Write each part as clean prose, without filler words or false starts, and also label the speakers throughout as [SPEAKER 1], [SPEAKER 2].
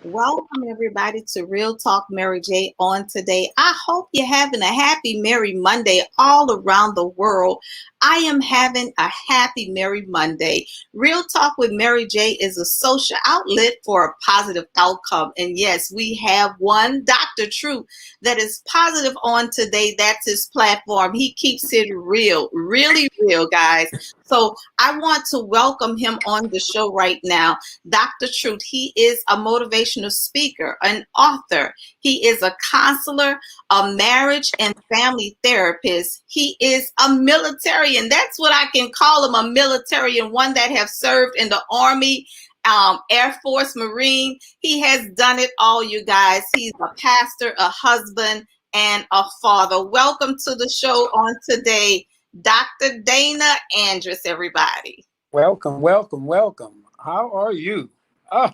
[SPEAKER 1] Welcome everybody to Real Talk Mary Jae on today. I hope you're having a happy Merry Monday all around the world. I am having a happy Merry Monday. Real Talk with Mary Jae is a social outlet for a positive outcome. And yes, we have one Dr. Truth that is positive on today. That's his platform. He keeps it real, really real, guys. So I want to welcome him on the show right now. Dr. Truth, he is a motivational speaker, an author. He is a counselor, a marriage and family therapist. He is a militarian. That's what I can call him, a militarian, one that have served in the Army, Air Force, Marine. He has done it all, you guys. He's a pastor, a husband, and a father. Welcome to the show on today, Dr. Danna Andrus, everybody.
[SPEAKER 2] Welcome, welcome, welcome. How are you? Oh,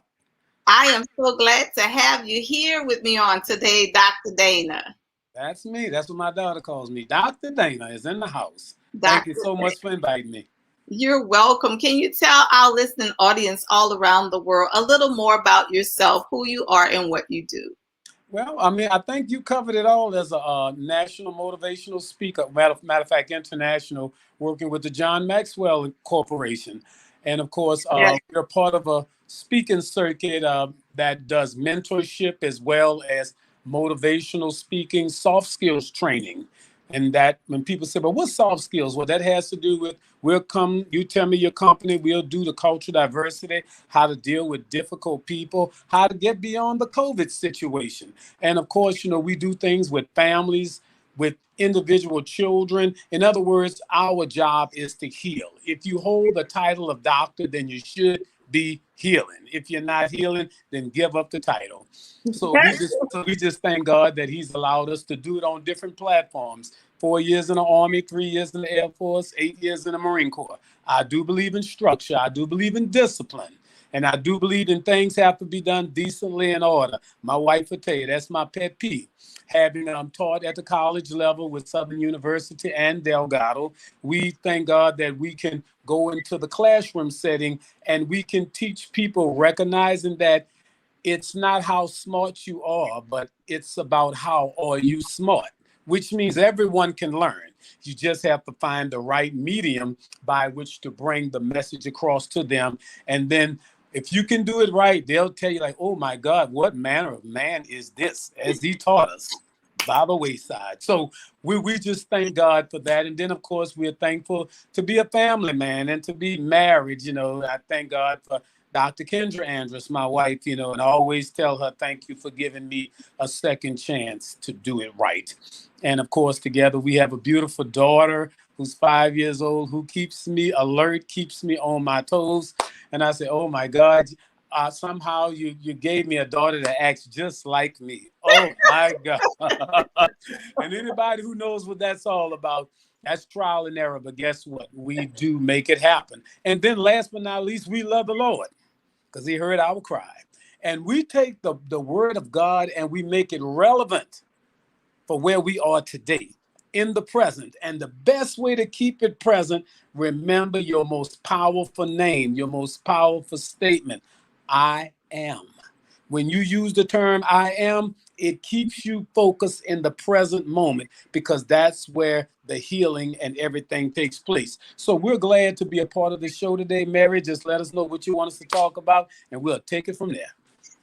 [SPEAKER 1] I am so glad to have you here with me on today, Dr. Danna.
[SPEAKER 2] that's me. That's what my daughter calls me. Dr. Dana is in the house. Thank you
[SPEAKER 1] Dr.
[SPEAKER 2] so much for inviting me.
[SPEAKER 1] You're welcome. Can you tell our listening audience all around the world a little more about yourself, who you are, and what you do?
[SPEAKER 2] Well, I think you covered it all as a national motivational speaker. Matter of fact, international, working with the John Maxwell Corporation. And of course,
[SPEAKER 1] Yes.
[SPEAKER 2] we're part of a speaking circuit that does mentorship as well as motivational speaking, soft skills training. And that when people say, but what's soft skills? Well, that has to do with we'll come, you tell me your company, we'll do the cultural diversity, how to deal with difficult people, how to get beyond the COVID situation. And of course, we do things with families, with individual children. In other words, our job is to heal. If you hold the title of doctor, then you should be healing. If you're not healing, then give up the title. So we just thank God that He's allowed us to do it on different platforms. 4 years in the Army, 3 years in the Air Force, 8 years in the Marine Corps. I do believe in structure. I do believe in discipline. And I do believe in things have to be done decently in order. My wife would tell you that's my pet peeve. Having taught at the college level with Southern University and Delgado, we thank God that we can go into the classroom setting and we can teach people recognizing that it's not how smart you are, but it's about how are you smart, which means everyone can learn. You just have to find the right medium by which to bring the message across to them. And then if you can do it right, they'll tell you like, oh my God, what manner of man is this? As he taught us by the wayside. So we just thank God for that. And then, of course, we're thankful to be a family man and to be married. I thank God for Dr. Kendra Andrus, my wife, and I always tell her, thank you for giving me a second chance to do it right. And of course, together we have a beautiful daughter who's 5 years old, who keeps me alert, keeps me on my toes. And I say, oh my God, somehow you gave me a daughter that acts just like me. Oh my God. And anybody who knows what that's all about, that's trial and error. But guess what? We do make it happen. And then last but not least, we love the Lord because He heard our cry. And we take the word of God and we make it relevant for where we are today in the present. And the best way to keep it present, remember your most powerful name, your most powerful statement. I am. When you use the term I am, it keeps you focused in the present moment because that's where the healing and everything takes place. So we're glad to be a part of the show today, Mary. Just let us know what you want us to talk about and we'll take it from there.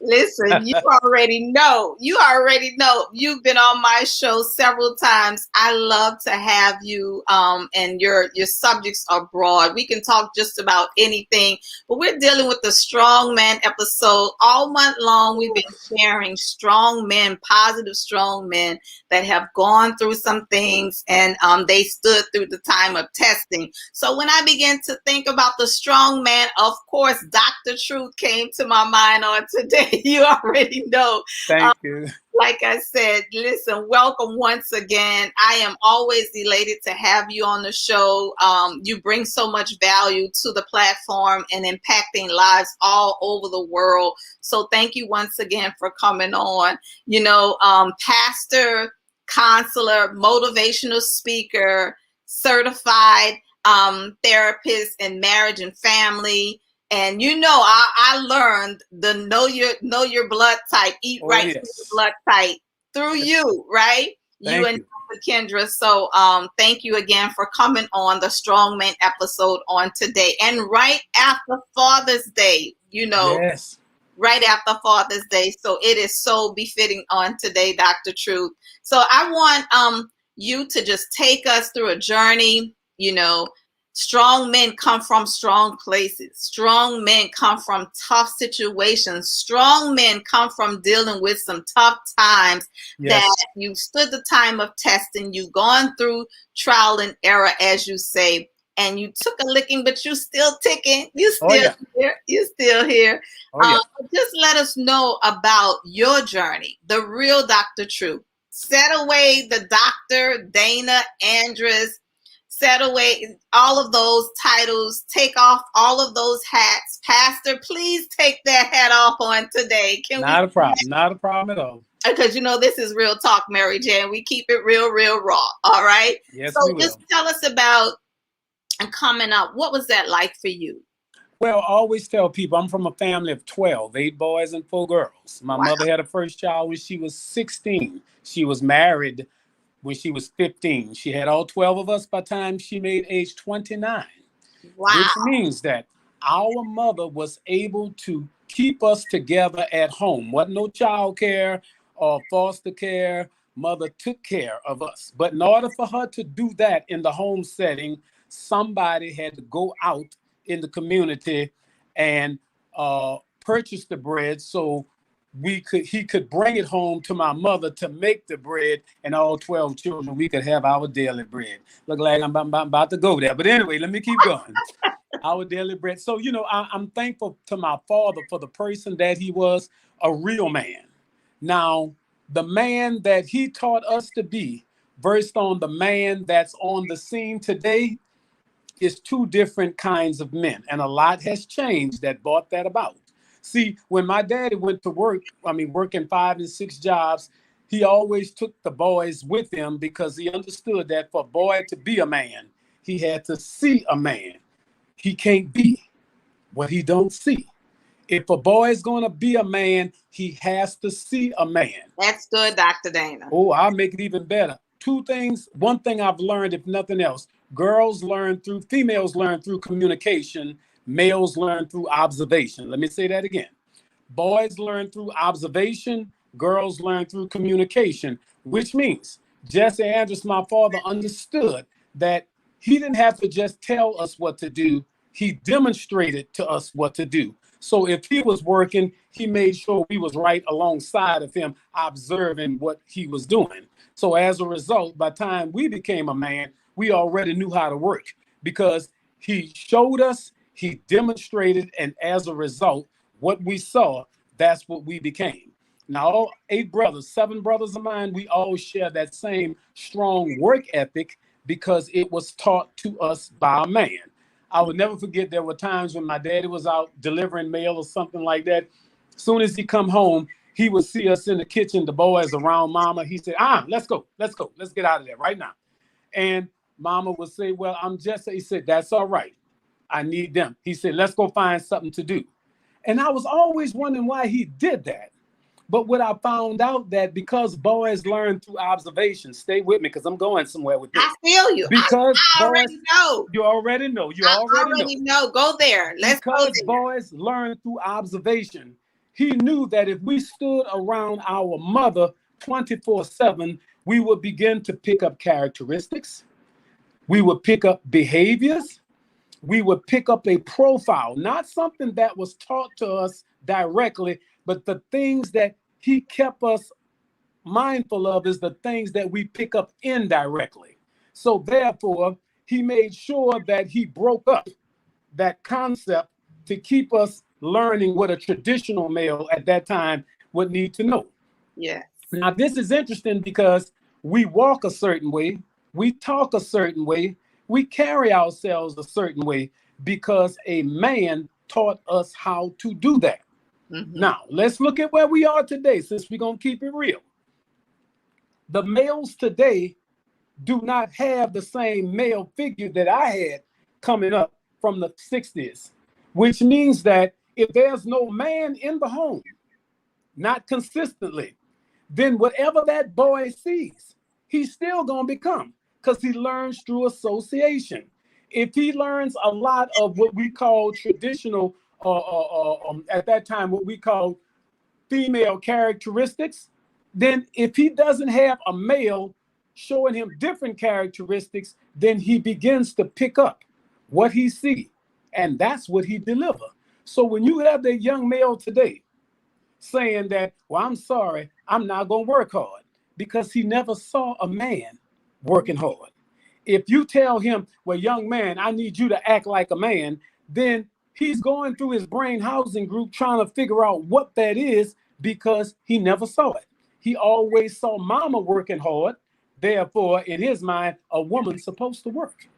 [SPEAKER 1] Listen, you already know. You already know. You've been on my show several times. I love to have you, and your subjects are broad. We can talk just about anything, but we're dealing with the strong man episode all month long. We've been sharing strong men, positive strong men that have gone through some things, and they stood through the time of testing. So when I began to think about the strong man, of course, Dr. Truth came to my mind on today. You already know.
[SPEAKER 2] Thank you.
[SPEAKER 1] Like I said, listen, welcome once again. I am always elated to have you on the show. You bring so much value to the platform and impacting lives all over the world. So thank you once again for coming on. Pastor, counselor, motivational speaker, certified therapist in marriage and family. And you know, I learned the know your blood type, eat
[SPEAKER 2] Oh,
[SPEAKER 1] right, through the
[SPEAKER 2] yes.
[SPEAKER 1] blood type through you, right? You
[SPEAKER 2] Thank
[SPEAKER 1] and
[SPEAKER 2] you.
[SPEAKER 1] Dr. Kendra. So thank you again for coming on the Strongman episode on today. And right after Father's Day,
[SPEAKER 2] Yes.
[SPEAKER 1] right after Father's Day. So it is so befitting on today, Dr. Truth. So I want you to just take us through a journey. Strong men come from strong places. Strong men come from tough situations. Strong men come from dealing with some tough times that
[SPEAKER 2] Yes.
[SPEAKER 1] you stood the time of testing. You've gone through trial and error, as you say, and you took a licking, but you still ticking. You
[SPEAKER 2] Oh,
[SPEAKER 1] still
[SPEAKER 2] yeah.
[SPEAKER 1] here. You still here.
[SPEAKER 2] Oh, yeah.
[SPEAKER 1] Just let us know about your journey, the real Dr. Truth. Set away the Dr. Danna Andrus. Set away all of those titles. Take off all of those hats. Pastor, please take that hat off on today. Can we?
[SPEAKER 2] Not a problem. Not a problem at all.
[SPEAKER 1] Because this is real talk, Mary Jae, and we keep it real, real raw. All right.
[SPEAKER 2] Yes, we
[SPEAKER 1] So just
[SPEAKER 2] will.
[SPEAKER 1] tell us about coming up. What was that like for you?
[SPEAKER 2] Well, I always tell people I'm from a family of 12, 8 boys and 4 girls. My
[SPEAKER 1] Wow.
[SPEAKER 2] mother had her first child when she was 16. She was married when she was 15. She had all 12 of us by the time she made age 29,
[SPEAKER 1] Wow.
[SPEAKER 2] which means that our mother was able to keep us together at home. Wasn't no child care or foster care. Mother took care of us. But in order for her to do that in the home setting, somebody had to go out in the community and purchase the bread so he could bring it home to my mother to make the bread, and all 12 children we could have our daily bread. Look like I'm about to go there, but anyway, let me keep going. Our daily bread. So I'm thankful to my father for the person that he was, a real man. Now, the man that he taught us to be versus on the man that's on the scene today is two different kinds of men, and a lot has changed that brought that about. See, when my daddy went to work, working 5 and 6 jobs, he always took the boys with him because he understood that for a boy to be a man, he had to see a man. He can't be what he don't see. If a boy is going to be a man, he has to see a man.
[SPEAKER 1] That's good, Dr. Danna.
[SPEAKER 2] Oh, I'll make it even better. Two things. One thing I've learned, if nothing else, females learn through communication, males learn through observation. Let me say that again. Boys learn through observation, girls learn through communication, which means Jesse Andrus, my father, understood that he didn't have to just tell us what to do. He demonstrated to us what to do. So if he was working, he made sure we was right alongside of him, observing what he was doing. So as a result, by the time we became a man, we already knew how to work because he showed us, he demonstrated, and as a result, what we saw, that's what we became. Now, all 8 brothers, 7 brothers of mine, we all share that same strong work ethic because it was taught to us by a man. I would never forget there were times when my daddy was out delivering mail or something like that. As soon as he come home, he would see us in the kitchen, the boys around mama. He said, let's go. Let's get out of there right now. And mama would say, well, I'm just, he said, that's all right. I need them. He said, let's go find something to do. And I was always wondering why he did that. But what I found out that because boys learn through observation, stay with me because I'm going somewhere with this.
[SPEAKER 1] I feel you.
[SPEAKER 2] Because
[SPEAKER 1] I already know.
[SPEAKER 2] You already know.
[SPEAKER 1] I already know. Go there. Let's go there.
[SPEAKER 2] Because boys learn through observation, he knew that if we stood around our mother 24/7, we would begin to pick up characteristics. We would pick up behaviors. We would pick up a profile, not something that was taught to us directly, but the things that he kept us mindful of is the things that we pick up indirectly. So therefore, he made sure that he broke up that concept to keep us learning what a traditional male at that time would need to know.
[SPEAKER 1] Yes.
[SPEAKER 2] Now, this is interesting because we walk a certain way, we talk a certain way, we carry ourselves a certain way because a man taught us how to do that. Mm-hmm. Now, let's look at where we are today, since we're going to keep it real. The males today do not have the same male figure that I had coming up from the 60s. which means that if there's no man in the home, not consistently, then whatever that boy sees, he's still going to become, because he learns through association. If he learns a lot of what we call traditional, at that time, what we call female characteristics, then if he doesn't have a male showing him different characteristics, then he begins to pick up what he sees, and that's what he delivers. So when you have that young male today saying that, well, I'm sorry, I'm not going to work hard, because he never saw a man working hard. If you tell him, well, young man, I need you to act like a man, then he's going through his brain housing group trying to figure out what that is, because he never saw it. He always saw mama working hard. Therefore, in his mind, a woman's supposed to work.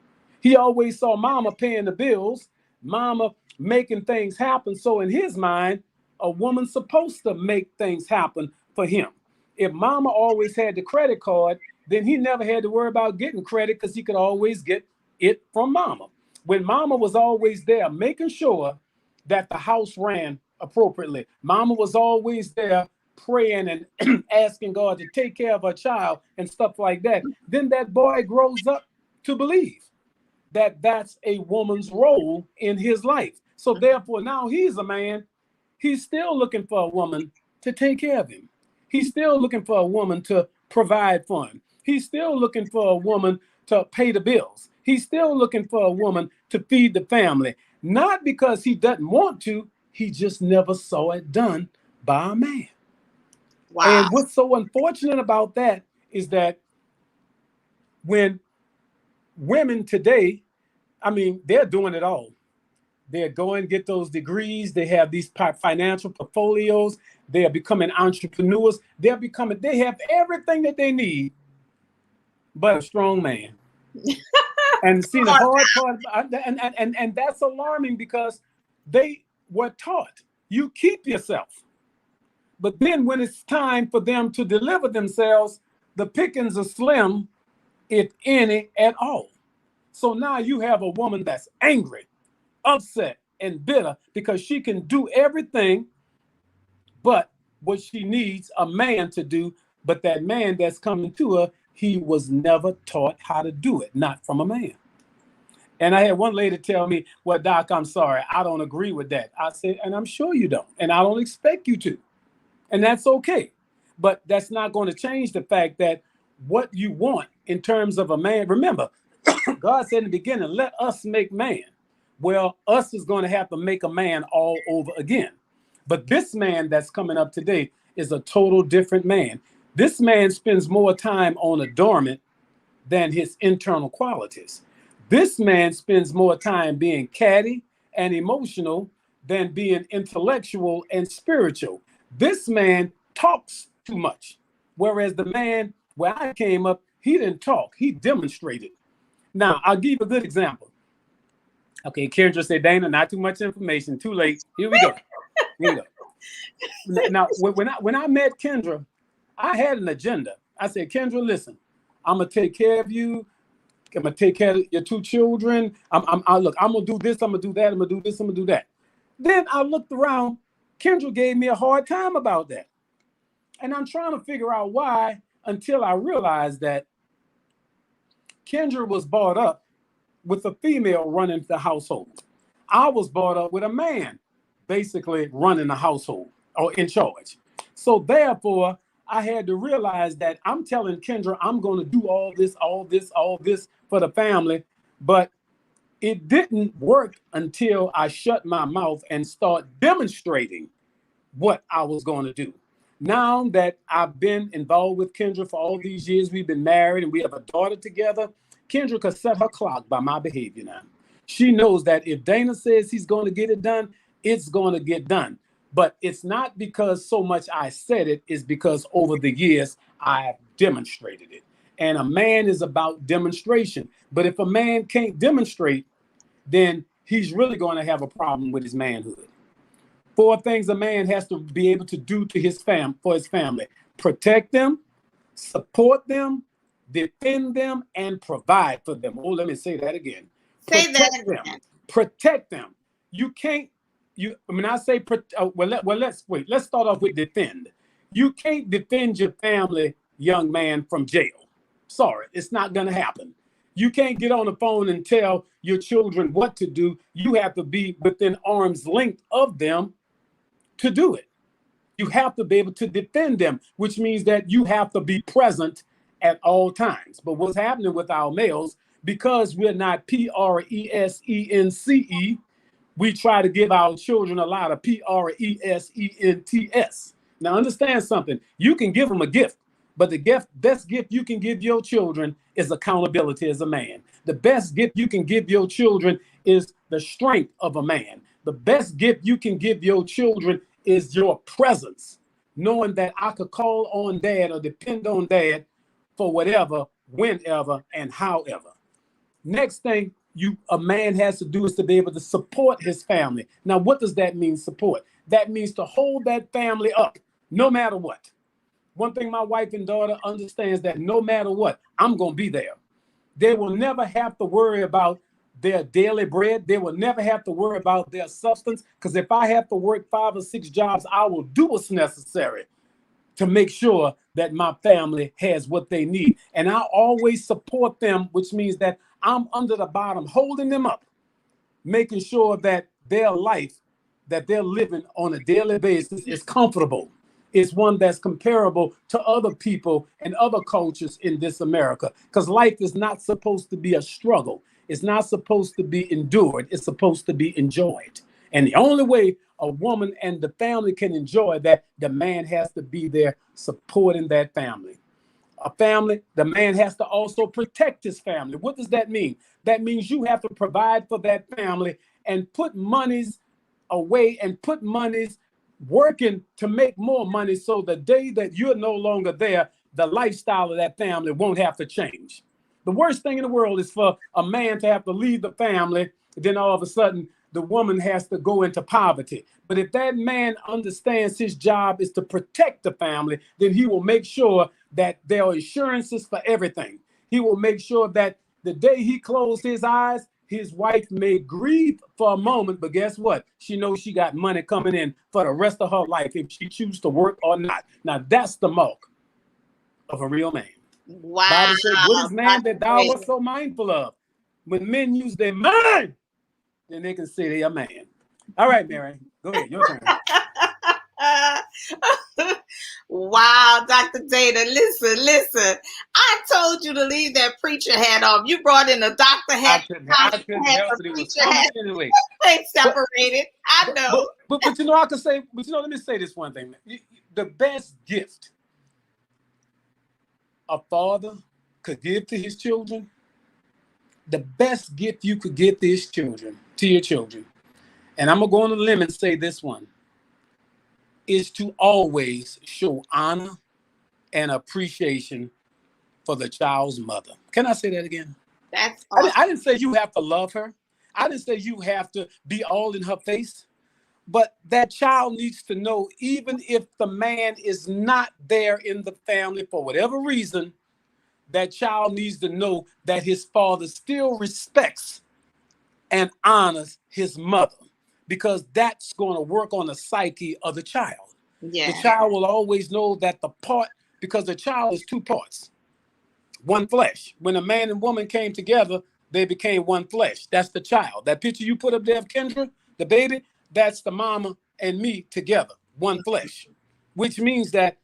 [SPEAKER 2] He always saw mama paying the bills, mama making things happen. So in his mind, a woman's supposed to make things happen for him. If mama always had the credit card, then he never had to worry about getting credit, because he could always get it from mama. When mama was always there making sure that the house ran appropriately, mama was always there praying and asking God to take care of her child and stuff like that, then that boy grows up to believe that that's a woman's role in his life. So therefore, now he's a man. He's still looking for a woman to take care of him. He's still looking for a woman to provide for him. He's still looking for a woman to pay the bills. He's still looking for a woman to feed the family. Not because he doesn't want to, he just never saw it done by a man.
[SPEAKER 1] Wow.
[SPEAKER 2] And what's so unfortunate about that is that when women today, I mean, they're doing it all. They're going to get those degrees. They have these financial portfolios. They are becoming entrepreneurs. They have everything that they need, but a strong man. And see, the hard part, and that's alarming, because they were taught, you keep yourself. But then when it's time for them to deliver themselves, the pickings are slim, if any at all. So now you have a woman that's angry, upset, and bitter, because she can do everything but what she needs a man to do. But that man that's coming to her, he was never taught how to do it, not from a man. And I had one lady tell me, well, Doc, I'm sorry, I don't agree with that. I said, and I'm sure you don't, and I don't expect you to. And that's okay. But that's not going to change the fact that what you want in terms of a man, remember, God said in the beginning, let us make man. Well, us is going to have to make a man all over again. But this man that's coming up today is a total different man. This man spends more time on adornment than his internal qualities. This man spends more time being catty and emotional than being intellectual and spiritual. This man talks too much. Whereas the man where I came up, he didn't talk, he demonstrated. Now, I'll give you a good example. Okay, Kendra said, Dana, not too much information, too late. Here we go. Now, when I met Kendra, I had an agenda. I said, Kendra, listen, I'm gonna take care of you. I'm gonna take care of your two children. I'm gonna do this. I'm gonna do that. I'm gonna do this. I'm gonna do that. Then I looked around. Kendra gave me a hard time about that, and I'm trying to figure out why, until I realized that Kendra was brought up with a female running the household. I was brought up with a man basically running the household or in charge. So therefore, I had to realize that I'm telling Kendra I'm going to do all this for the family, but it didn't work until I shut my mouth and start demonstrating what I was going to do. Now that I've been involved with Kendra for all these years, we've been married and we have a daughter together, Kendra could set her clock by my behavior now. She knows that if Dana says he's going to get it done, it's going to get done. But it's not because so much I said it, it's because over the years I've demonstrated it. And a man is about demonstration. But if a man can't demonstrate, then he's really going to have a problem with his manhood. 4 things a man has to be able to do to for his family: protect them, support them, defend them, and provide for them. Oh, let me say that again.
[SPEAKER 1] Say that again.
[SPEAKER 2] Protect them. You can't. When I say let's start off with defend. You can't defend your family, young man, from jail. Sorry, it's not gonna happen. You can't get on the phone and tell your children what to do. You have to be within arm's length of them to do it. You have to be able to defend them, which means that you have to be present at all times. But what's happening with our males, because we're not presence, we try to give our children a lot of presents. Now, understand something. You can give them a gift, but the best gift you can give your children is accountability as a man. The best gift you can give your children is the strength of a man. The best gift you can give your children is your presence, knowing that I could call on dad or depend on dad for whatever, whenever, and however. Next thing a man has to do is to be able to support his family. Now, what does that mean, support? That means to hold that family up no matter what. One thing my wife and daughter understands, that no matter what, I'm going to be there. They will never have to worry about their daily bread. They will never have to worry about their substance, because if I have to work 5 or 6 jobs, I will do what's necessary to make sure that my family has what they need. And I always support them, which means that I'm under the bottom, holding them up, making sure that their life that they're living on a daily basis is comfortable. It's one that's comparable to other people and other cultures in this America. Because life is not supposed to be a struggle. It's not supposed to be endured. It's supposed to be enjoyed. And the only way a woman and the family can enjoy that, the man has to be there supporting that family. A family, the man has to also protect his family. What does that mean? That means you have to provide for that family and put monies away and put monies working to make more money, so the day that you're no longer there, the lifestyle of that family won't have to change. The worst thing in the world is for a man to have to leave the family, then all of a sudden the woman has to go into poverty. But if that man understands his job is to protect the family, then he will make sure that there are insurances for everything. He will make sure that the day he closed his eyes, his wife may grieve for a moment, but guess what? She knows she got money coming in for the rest of her life if she chooses to work or not. Now, that's the mark of a real man.
[SPEAKER 1] Wow.
[SPEAKER 2] Bible said, what is man that thou art so mindful of? When men use their mind, then they can say they are man. All right, Mary, go ahead. Your turn.
[SPEAKER 1] Wow, Dr. Dana, listen. I told you to leave that preacher hat off. You brought in a doctor hat.
[SPEAKER 2] I couldn't help it. It was coming anyway.
[SPEAKER 1] They separated. I know.
[SPEAKER 2] But you know, I can say, let me say this one thing. The best gift a father could give to his children, the best gift you could give to your children, and I'm going to go on a limb and say this one, is to always show honor and appreciation for the child's mother. Can I say that again?
[SPEAKER 1] That's awesome.
[SPEAKER 2] I didn't say you have to love her. I didn't say you have to be all in her face. But that child needs to know, even if the man is not there in the family for whatever reason, that child needs to know that his father still respects and honors his mother, because that's going to work on the psyche of the child.
[SPEAKER 1] Yeah.
[SPEAKER 2] The child will always know that because the child is 2 parts, one flesh. When a man and woman came together, they became one flesh. That's the child. That picture you put up there of Kendra, the baby, that's the mama and me together, one flesh, which means that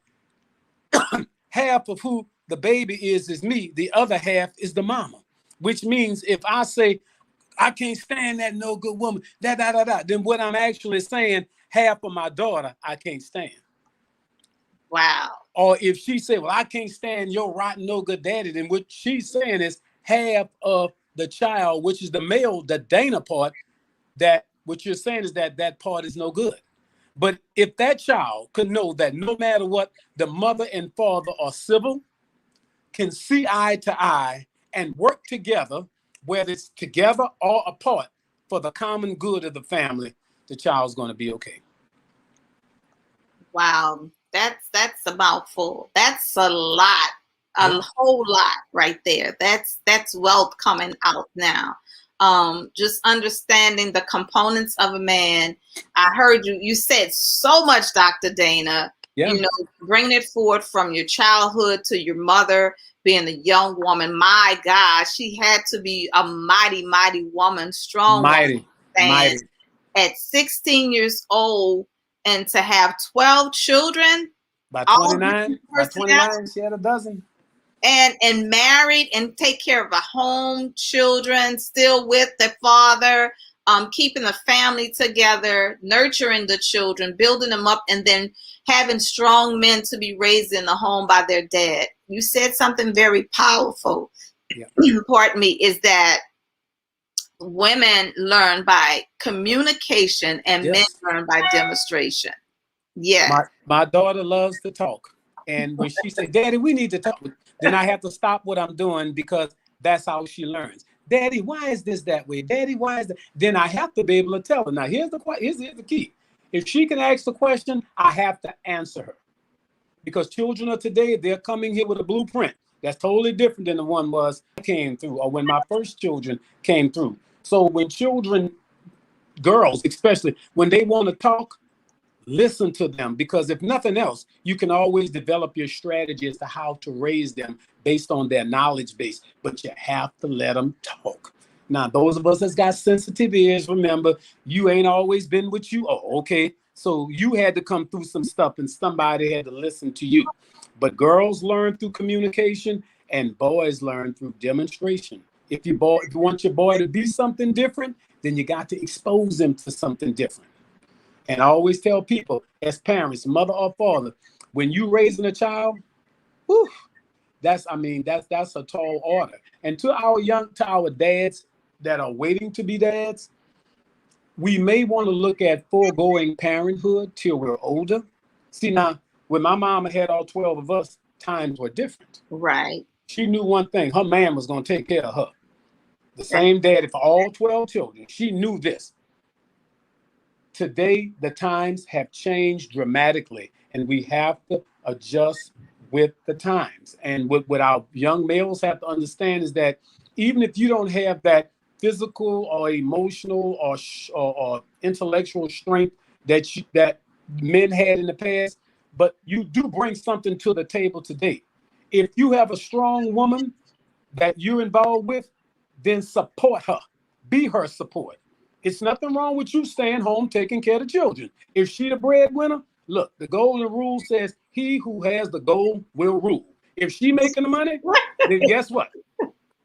[SPEAKER 2] half of who the baby is me, the other half is the mama, which means if I say, I can't stand that no good woman, then what I'm actually saying, half of my daughter, I can't stand.
[SPEAKER 1] Wow.
[SPEAKER 2] Or if she said, well, I can't stand your rotten, no good daddy, then what she's saying is half of the child, which is the male, the Dana part, that what you're saying is that part is no good. But if that child could know that no matter what, the mother and father are civil, can see eye to eye and work together, whether it's together or apart, for the common good of the family, the child's going to be okay.
[SPEAKER 1] Wow, that's a mouthful. That's a lot, whole lot right there. That's wealth coming out now. just understanding the components of a man. I heard you said so much, Dr. Dana,
[SPEAKER 2] Yeah.
[SPEAKER 1] Bringing it forward from your childhood to your mother being a young woman. My God, she had to be a mighty, mighty woman, strong
[SPEAKER 2] Mighty,
[SPEAKER 1] woman.
[SPEAKER 2] mighty.
[SPEAKER 1] At 16 years old and to have 12 children.
[SPEAKER 2] By
[SPEAKER 1] All
[SPEAKER 2] 29, she had a dozen.
[SPEAKER 1] And married and take care of a home, children, still with the father, keeping the family together, nurturing the children, building them up, and then having strong men to be raised in the home by their dad. You said something very powerful.
[SPEAKER 2] Yeah.
[SPEAKER 1] Pardon me, is that women learn by communication and men learn by demonstration. Yeah.
[SPEAKER 2] My daughter loves to talk. And when she said, Daddy, we need to talk, then I have to stop what I'm doing because that's how she learns. Daddy, why is this that way? Daddy, why is that? Then I have to be able to tell her. Now, here's the key. If she can ask the question, I have to answer her. Because children of today, they're coming here with a blueprint that's totally different than the one was came through, or when my first children came through. So when children, girls especially, when they want to talk, listen to them, because if nothing else, you can always develop your strategy as to how to raise them based on their knowledge base, but you have to let them talk. Now, those of us that's got sensitive ears, remember, you ain't always been what you are, okay? So you had to come through some stuff and somebody had to listen to you. But girls learn through communication and boys learn through demonstration. If you want your boy to be something different, then you got to expose them to something different. And I always tell people, as parents, mother or father, when you raising a child, whew, that's a tall order. And to our dads that are waiting to be dads, we may want to look at foregoing parenthood till we're older. See, now, when my mama had all 12 of us, times were different.
[SPEAKER 1] Right.
[SPEAKER 2] She knew one thing, her man was going to take care of her. The same daddy for all 12 children. She knew this. Today, the times have changed dramatically, and we have to adjust with the times. And what our young males have to understand is that even if you don't have that physical or emotional or intellectual strength that men had in the past, but you do bring something to the table today. If you have a strong woman that you're involved with, then support her. Be her support. It's nothing wrong with you staying home taking care of the children. If she the breadwinner, look, the golden rule says he who has the gold will rule. If she making the money, then guess what?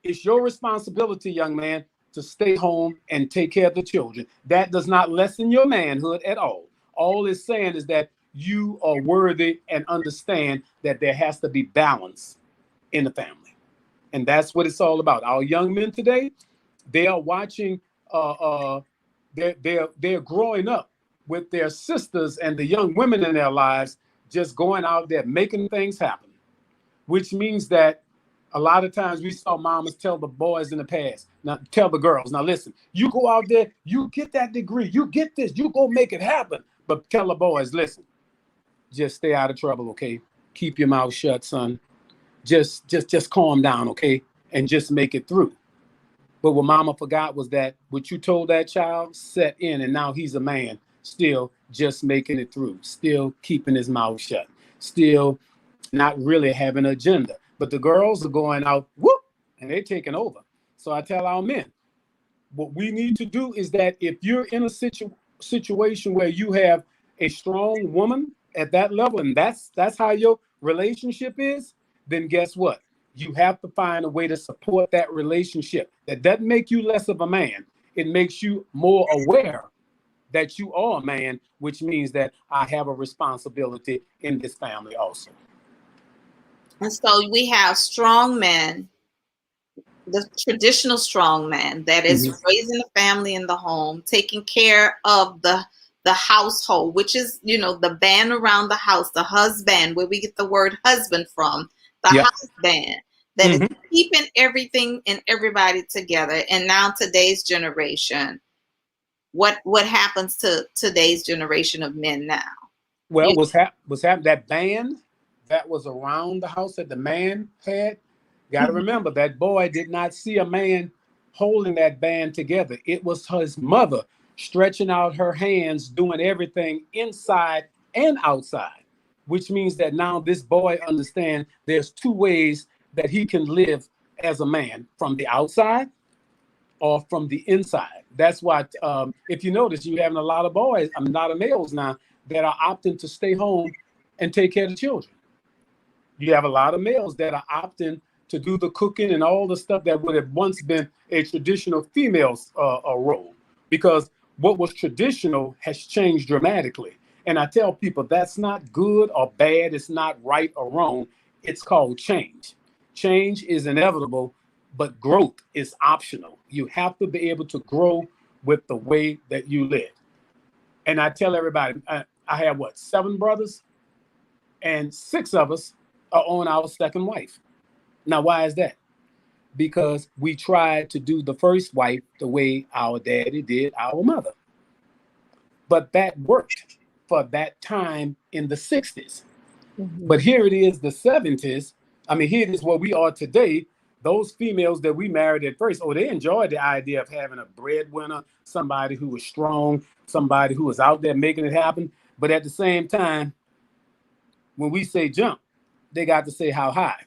[SPEAKER 2] It's your responsibility, young man, to stay home and take care of the children. That does not lessen your manhood at all. All it's saying is that you are worthy and understand that there has to be balance in the family. And that's what it's all about. Our young men today, they are watching they're growing up with their sisters and the young women in their lives just going out there making things happen, which means that a lot of times we saw mamas tell the boys in the past, now tell the girls, now listen, you go out there, you get that degree, you get this, you go make it happen. But tell the boys, listen, just stay out of trouble, okay? Keep your mouth shut, son. Just calm down, okay? And just make it through. But what mama forgot was that what you told that child set in, and now he's a man, still just making it through, still keeping his mouth shut, still not really having an agenda. But the girls are going out, whoop, and they're taking over. So I tell our men, what we need to do is that if you're in a situation where you have a strong woman at that level, and that's how your relationship is, then guess what? You have to find a way to support that relationship. That doesn't make you less of a man. It makes you more aware that you are a man, which means that I have a responsibility in this family also.
[SPEAKER 1] And so we have strong men, the traditional strong man that is raising the family in the home, taking care of the household, which is, the band around the house, the husband, where we get the word husband from, the house band that is keeping everything and everybody together. And now today's generation, what happens to today's generation of men now?
[SPEAKER 2] Well, what's happening, that band that was around the house that the man had, got to remember that boy did not see a man holding that band together. It was his mother stretching out her hands, doing everything inside and outside, which means that now this boy understands there's two ways that he can live as a man, from the outside or from the inside. That's why, if you notice, you're having a lot of boys, a lot of males now that are opting to stay home and take care of the children. You have a lot of males that are opting to do the cooking and all the stuff that would have once been a traditional female's role, because what was traditional has changed dramatically. And I tell people that's not good or bad. It's not right or wrong. It's called change. Change is inevitable, but growth is optional. You have to be able to grow with the way that you live. And I tell everybody, I have what, 7 brothers, and 6 of us are on our second wife. Now, why is that? Because we tried to do the first wife the way our daddy did our mother. But that worked for that time in the 60s. Mm-hmm. But here it is, the 70s. I mean, here it is where we are today. Those females that we married at first, they enjoyed the idea of having a breadwinner, somebody who was strong, somebody who was out there making it happen. But at the same time, when we say jump, they got to say how high.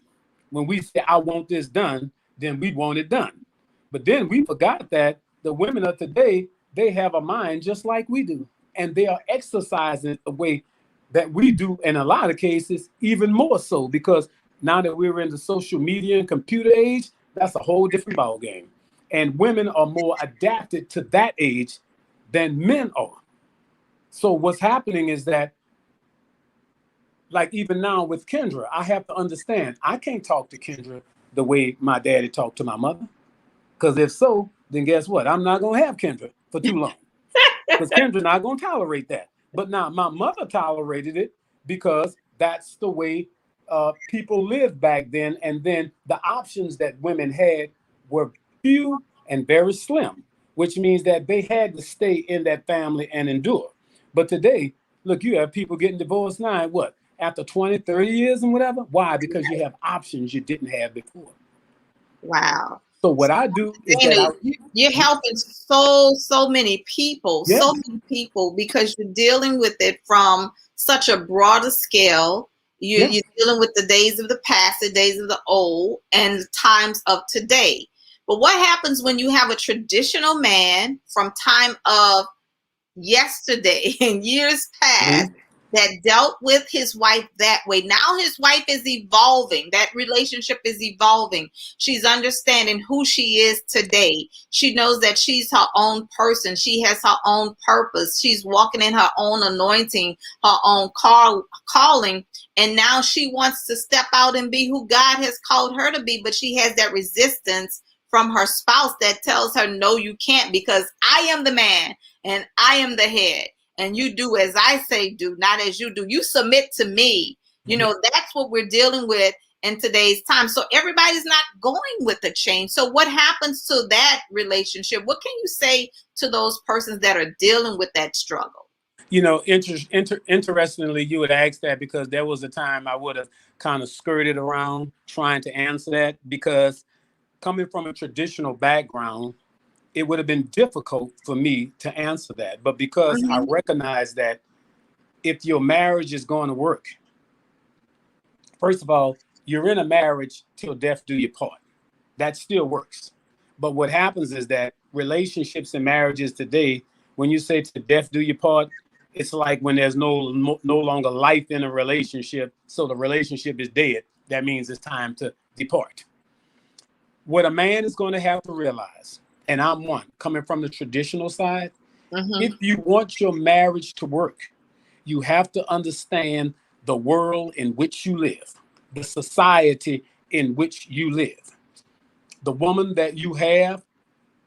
[SPEAKER 2] When we say, I want this done, then we want it done. But then we forgot that the women of today, they have a mind just like we do. And they are exercising the way that we do, in a lot of cases, even more so, because now that we're in the social media and computer age, that's a whole different ballgame. And women are more adapted to that age than men are. So what's happening is that, like even now with Kendra, I have to understand, I can't talk to Kendra the way my daddy talked to my mother. Because if so, then guess what? I'm not going to have Kendra for too long. Because Kendra's not going to tolerate that. But now my mother tolerated it because that's the way people lived back then. And then the options that women had were few and very slim, which means that they had to stay in that family and endure. But today, look, you have people getting divorced now, what, after 20, 30 years and whatever? Why? Because you have options you didn't have before.
[SPEAKER 1] Wow.
[SPEAKER 2] So what I do is that
[SPEAKER 1] you're helping so many people, yes. So many people, because you're dealing with it from such a broader scale. You're dealing with the days of the past, the days of the old, and the times of today. But what happens when you have a traditional man from time of yesterday and years past that dealt with his wife that way? Now his wife is evolving. That relationship is evolving. She's understanding who she is today. She knows that she's her own person. She has her own purpose. She's walking in her own anointing, her own calling. And now she wants to step out and be who God has called her to be. But she has that resistance from her spouse that tells her, no, you can't, because I am the man and I am the head. And you do as I say do, not as you do. You submit to me. You know, that's what we're dealing with in today's time. So everybody's not going with the change. So what happens to that relationship? What can you say to those persons that are dealing with that struggle?
[SPEAKER 2] You know, interestingly, you would ask that because there was a time I would have kind of skirted around trying to answer that, because coming from a traditional background, it would have been difficult for me to answer that. But because I recognize that if your marriage is going to work, first of all, you're in a marriage till death do you part. That still works. But what happens is that relationships and marriages today, when you say to death do you part, it's like when there's no longer life in a relationship, so the relationship is dead. That means it's time to depart. What a man is going to have to realize, and I'm one, coming from the traditional side, if you want your marriage to work, you have to understand the world in which you live, the society in which you live. The woman that you have,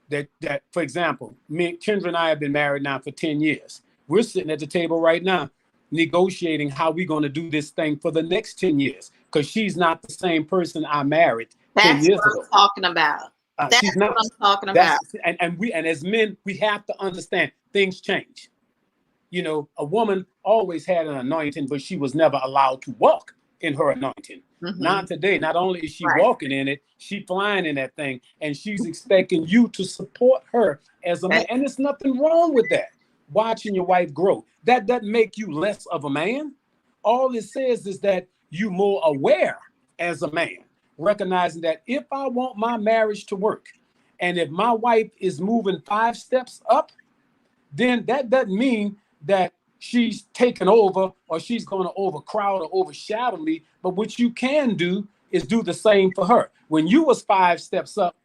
[SPEAKER 2] that for example, Kendra and I have been married now for 10 years. We're sitting at the table right now negotiating how we're going to do this thing for the next 10 years, because she's not the same person I married 10 years ago.
[SPEAKER 1] That's what I'm talking about. That's what I'm talking about.
[SPEAKER 2] And as men, we have to understand things change. You know, a woman always had an anointing, but she was never allowed to walk in her anointing.
[SPEAKER 1] Mm-hmm.
[SPEAKER 2] Not today. Not only is she
[SPEAKER 1] Right.
[SPEAKER 2] walking in it, she flying in that thing, and she's expecting you to support her as a man.
[SPEAKER 1] That,
[SPEAKER 2] And there's nothing wrong with that. Watching your wife grow, that doesn't make you less of a man. All it says is that you more aware as a man, recognizing that if I want my marriage to work, and if my wife is moving 5 steps up, then that doesn't mean that she's taken over or she's going to overcrowd or overshadow me. But what you can do is do the same for her. When you was 5 steps up,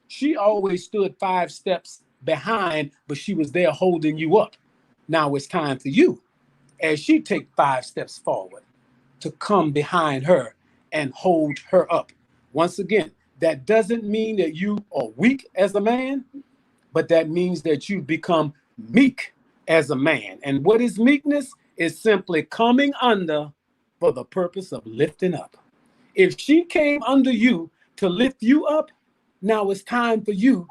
[SPEAKER 2] she always stood 5 steps behind, but she was there holding you up. Now it's time for you, as she take 5 steps forward, to come behind her and hold her up. Once again, that doesn't mean that you are weak as a man, but that means that you become meek as a man. And what is meekness? Is simply coming under for the purpose of lifting up. If she came under you to lift you up, now it's time for you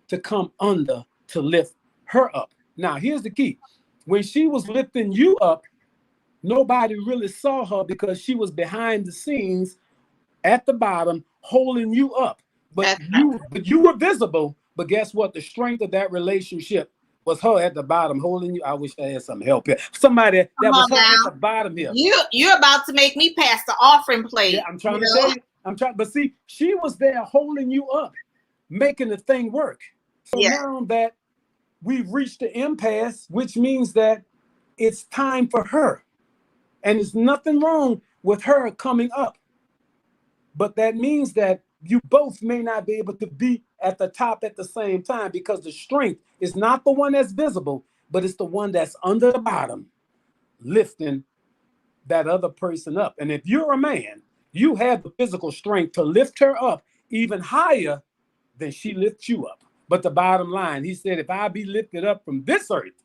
[SPEAKER 2] to come under to lift her up. Now, here's the key. When she was lifting you up, nobody really saw her because she was behind the scenes at the bottom holding you up. But
[SPEAKER 1] that,
[SPEAKER 2] you were visible. But guess what? The strength of that relationship was her at the bottom holding you. I wish I had some help here. Somebody
[SPEAKER 1] come
[SPEAKER 2] that was
[SPEAKER 1] on
[SPEAKER 2] her at the
[SPEAKER 1] now.
[SPEAKER 2] bottom here.
[SPEAKER 1] You're about to make me pass the offering
[SPEAKER 2] Yeah,
[SPEAKER 1] plate.
[SPEAKER 2] I'm trying to tell you. I'm trying, but see, she was there holding you up, making the thing work. So
[SPEAKER 1] Yeah.
[SPEAKER 2] now that we've reached the impasse, which means that it's time for her. And there's nothing wrong with her coming up. But that means that you both may not be able to be at the top at the same time, because the strength is not the one that's visible, but it's the one that's under the bottom, lifting that other person up. And if you're a man, you have the physical strength to lift her up even higher than she lifts you up. But the bottom line, he said, if I be lifted up from this earth,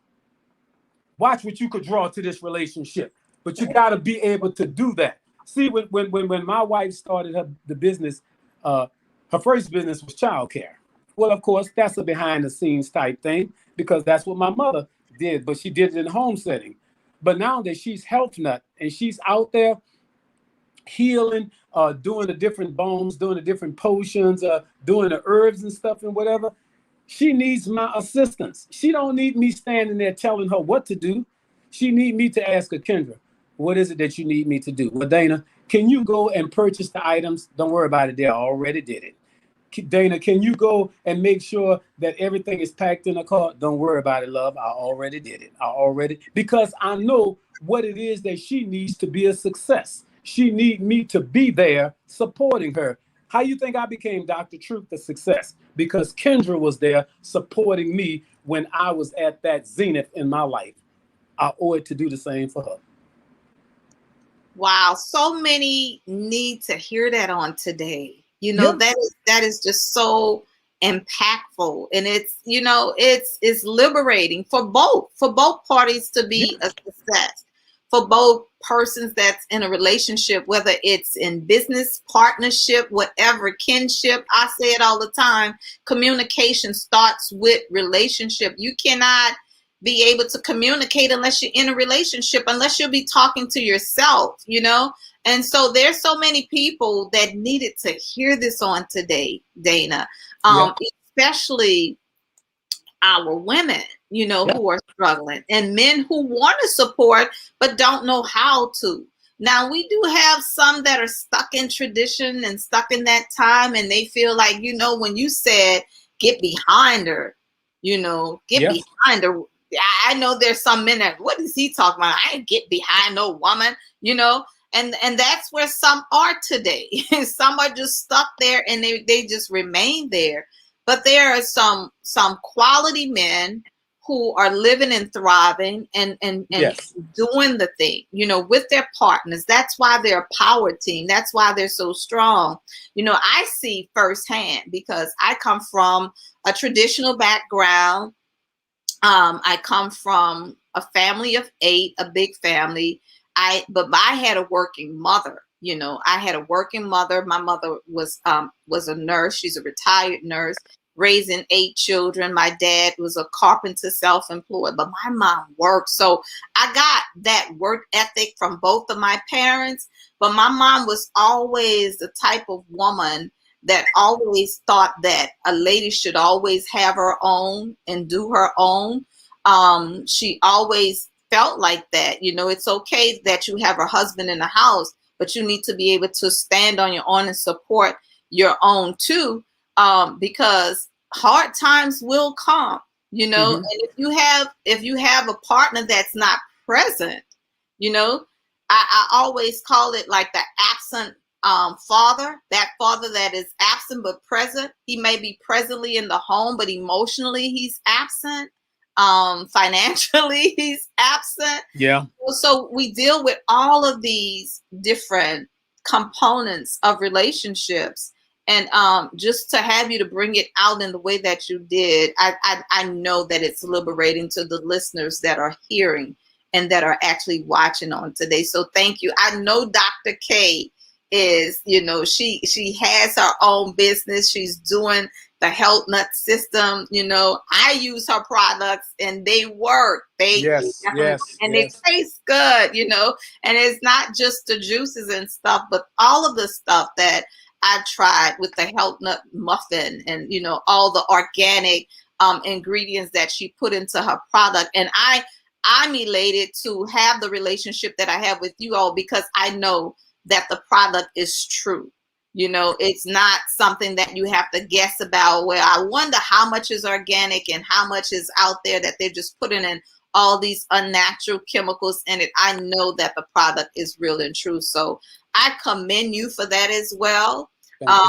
[SPEAKER 2] watch what you could draw to this relationship. But you got to be able to do that. See, when my wife started the business, her first business was childcare. Well, of course, that's a behind the scenes type thing, because that's what my mother did, but she did it in a home setting. But now that she's health nut and she's out there healing, doing the different bones, doing the different potions, doing the herbs and stuff and whatever, she needs my assistance. She don't need me standing there telling her what to do. She need me to ask her, Kendra, what is it that you need me to do? Well, Dana, can you go and purchase the items? Don't worry about it. They already did it. Dana, can you go and make sure that everything is packed in a car? Don't worry about it, love. I already did it. Because I know what it is that she needs to be a success. She need me to be there supporting her. How you think I became Dr. Truth the success? Because Kendra was there supporting me when I was at that zenith in my life. I owe it to do the same for her.
[SPEAKER 1] Wow, so many need to hear that on today.
[SPEAKER 2] Yeah.
[SPEAKER 1] That is just so impactful, and it's liberating for both parties to be a success, for both persons that's in a relationship, whether it's in business partnership, whatever, kinship. I say it all the time. Communication starts with relationship. You cannot be able to communicate unless you're in a relationship, unless you'll be talking to yourself, And so there's so many people that needed to hear this on today, Dana, especially our women, who are struggling, and men who want to support but don't know how to. Now, we do have some that are stuck in tradition and stuck in that time, and they feel like, when you said get behind her, get behind her. I know there's some men that, what is he talking about? I ain't get behind no woman, and that's where some are today. Some are just stuck there, and they just remain there. But there are some quality men who are living and thriving and doing the thing, with their partners. That's why they're a power team. That's why they're so strong. I see firsthand, because I come from a traditional background. I come from a family of 8, a big family. But I had a working mother. I had a working mother. My mother was a nurse. She's a retired nurse. raising 8 children. My dad was a carpenter, self-employed, but my mom worked. So I got that work ethic from both of my parents. But my mom was always the type of woman that always thought that a lady should always have her own and do her own. She always felt like that. You know, it's okay that you have a husband in the house, but you need to be able to stand on your own and support your own too, because hard times will come. You know,
[SPEAKER 2] Hmm.
[SPEAKER 1] and if you have a partner that's not present, you know, I always call it like the absent father, that father that is absent but present. He may be presently in the home, but emotionally he's absent. Financially he's absent.
[SPEAKER 2] Yeah.
[SPEAKER 1] So we deal with all of these different components of relationships. And just to have you to bring it out in the way that you did, I know that it's liberating to the listeners that are hearing and that are actually watching on today. So thank you. I know Dr. K is, you know, she has her own business. She's doing the health nut system. You know, I use her products and they work. They
[SPEAKER 2] Yes.
[SPEAKER 1] definitely work.
[SPEAKER 2] Yes.
[SPEAKER 1] And they
[SPEAKER 2] Yes.
[SPEAKER 1] taste good, you know. And it's not just the juices and stuff, but all of the stuff that I've tried with the health nut muffin and, you know, all the organic ingredients that she put into her product. And I'm elated to have the relationship that I have with you all because I know that the product is true. You know, it's not something that you have to guess about where I wonder how much is organic and how much is out there that they're just putting in all these unnatural chemicals in it. I know that the product is real and true. So I commend you for that as well.
[SPEAKER 2] Thank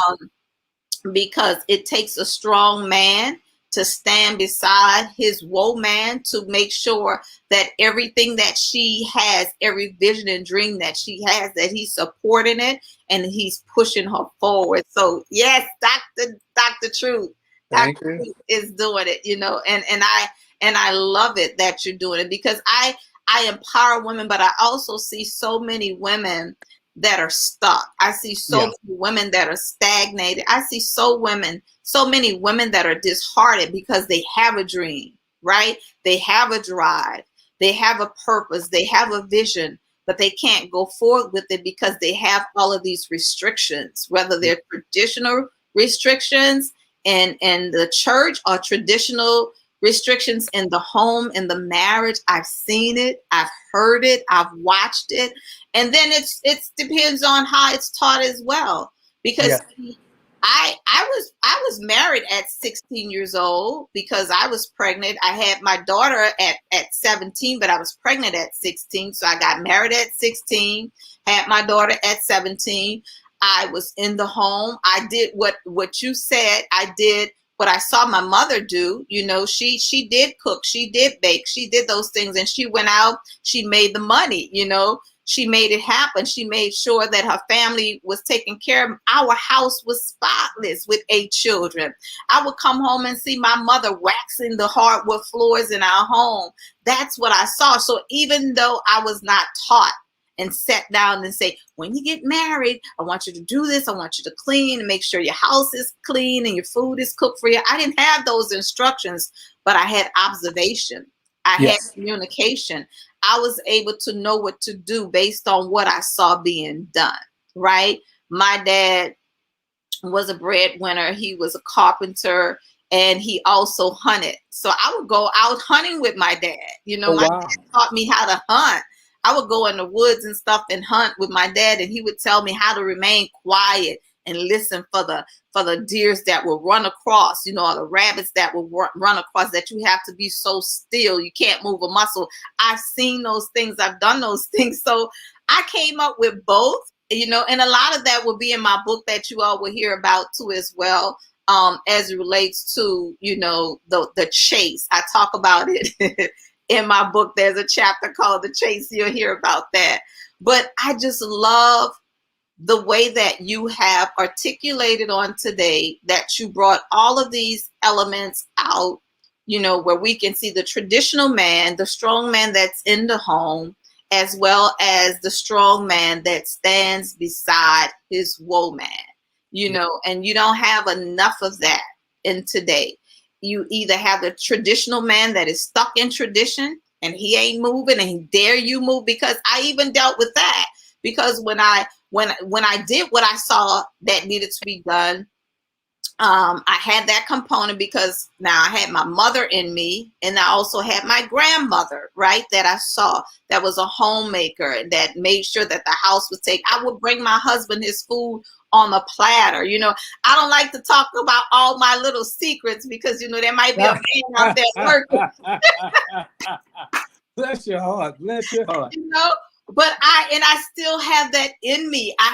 [SPEAKER 2] you.
[SPEAKER 1] Because it takes a strong man to stand beside his woman to make sure that everything that she has, every vision and dream that she has, that he's supporting it and he's pushing her forward. So yes, Dr. Truth, Dr.
[SPEAKER 2] Thank you.
[SPEAKER 1] Truth is doing it, you know, and I love it that you're doing it because I empower women, but I also see so many women that are stuck. I see so
[SPEAKER 2] Yeah.
[SPEAKER 1] many women that are stagnated. I see so many women that are disheartened because they have a dream, right? They have a drive, they have a purpose, they have a vision, but they can't go forward with it because they have all of these restrictions, whether they're traditional restrictions in the church or traditional restrictions in the home, in the marriage. I've seen it, I've heard it, I've watched it. And then it depends on how it's taught as well. Because
[SPEAKER 2] Yeah.
[SPEAKER 1] I was married at 16 years old because I was pregnant. I had my daughter at 17, but I was pregnant at 16. So I got married at 16, had my daughter at 17. I was in the home. I did what you said. I did what I saw my mother do. You know, she did cook, she did bake, she did those things, and she went out, she made the money, you know. She made it happen. She made sure that her family was taken care of. Our house was spotless with 8 children. I would come home and see my mother waxing the hardwood floors in our home. That's what I saw. So even though I was not taught and sat down and say, when you get married, I want you to do this. I want you to clean and make sure your house is clean and your food is cooked for you. I didn't have those instructions, but I had observation. I had
[SPEAKER 2] Yes.
[SPEAKER 1] communication. I was able to know what to do based on what I saw being done, right? My dad was a breadwinner. He was a carpenter and he also hunted. So I would go out hunting with my dad. You know,
[SPEAKER 2] Oh,
[SPEAKER 1] my
[SPEAKER 2] wow.
[SPEAKER 1] dad taught me how to hunt. I would go in the woods and stuff and hunt with my dad, and he would tell me how to remain quiet and listen for the deers that will run across, you know, or the rabbits that will run across, that you have to be so still. You can't move a muscle. I've seen those things. I've done those things. So I came up with both, you know, and a lot of that will be in my book that you all will hear about too as well, as it relates to, you know, the chase. I talk about it in my book. There's a chapter called The Chase. You'll hear about that. But I just love the way that you have articulated on today, that you brought all of these elements out, you know, where we can see the traditional man, the strong man that's in the home, as well as the strong man that stands beside his woman, you
[SPEAKER 2] Yeah.
[SPEAKER 1] know, and you don't have enough of that in today. You either have the traditional man that is stuck in tradition and he ain't moving and he dare you move, because I even dealt with that, because when I did what I saw that needed to be done, I had that component because now I had my mother in me, and I also had my grandmother, right, that I saw that was a homemaker and that made sure that the house was taken. I would bring my husband his food on a platter. You know, I don't like to talk about all my little secrets because, you know, there might be a man out there working.
[SPEAKER 2] Bless your heart. Bless your heart.
[SPEAKER 1] You know, but I still have that in me. I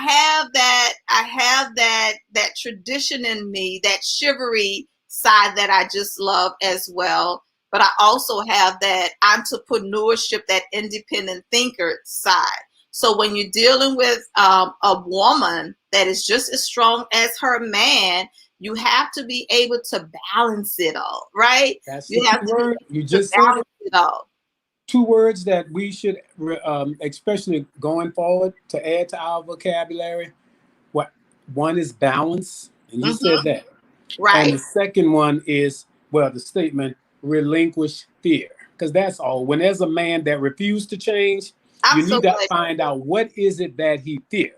[SPEAKER 1] have that tradition in me, that chivalry side that I just love as well. But I also have that entrepreneurship, that independent thinker side. So when you're dealing with a woman that is just as strong as her man, you have to be able to balance it all, right?
[SPEAKER 2] That's
[SPEAKER 1] You
[SPEAKER 2] the
[SPEAKER 1] have
[SPEAKER 2] key
[SPEAKER 1] to
[SPEAKER 2] word.
[SPEAKER 1] be
[SPEAKER 2] You
[SPEAKER 1] able to
[SPEAKER 2] just said
[SPEAKER 1] balance
[SPEAKER 2] it.
[SPEAKER 1] it all.
[SPEAKER 2] Two words that we should, especially going forward, to add to our vocabulary. What one is balance, and you said that. And
[SPEAKER 1] Right.
[SPEAKER 2] the second one is, well, the statement relinquish fear, because that's all. When there's a man that refused to change,
[SPEAKER 1] I'm
[SPEAKER 2] you
[SPEAKER 1] so
[SPEAKER 2] need to
[SPEAKER 1] glad.
[SPEAKER 2] find out what is it that he fear.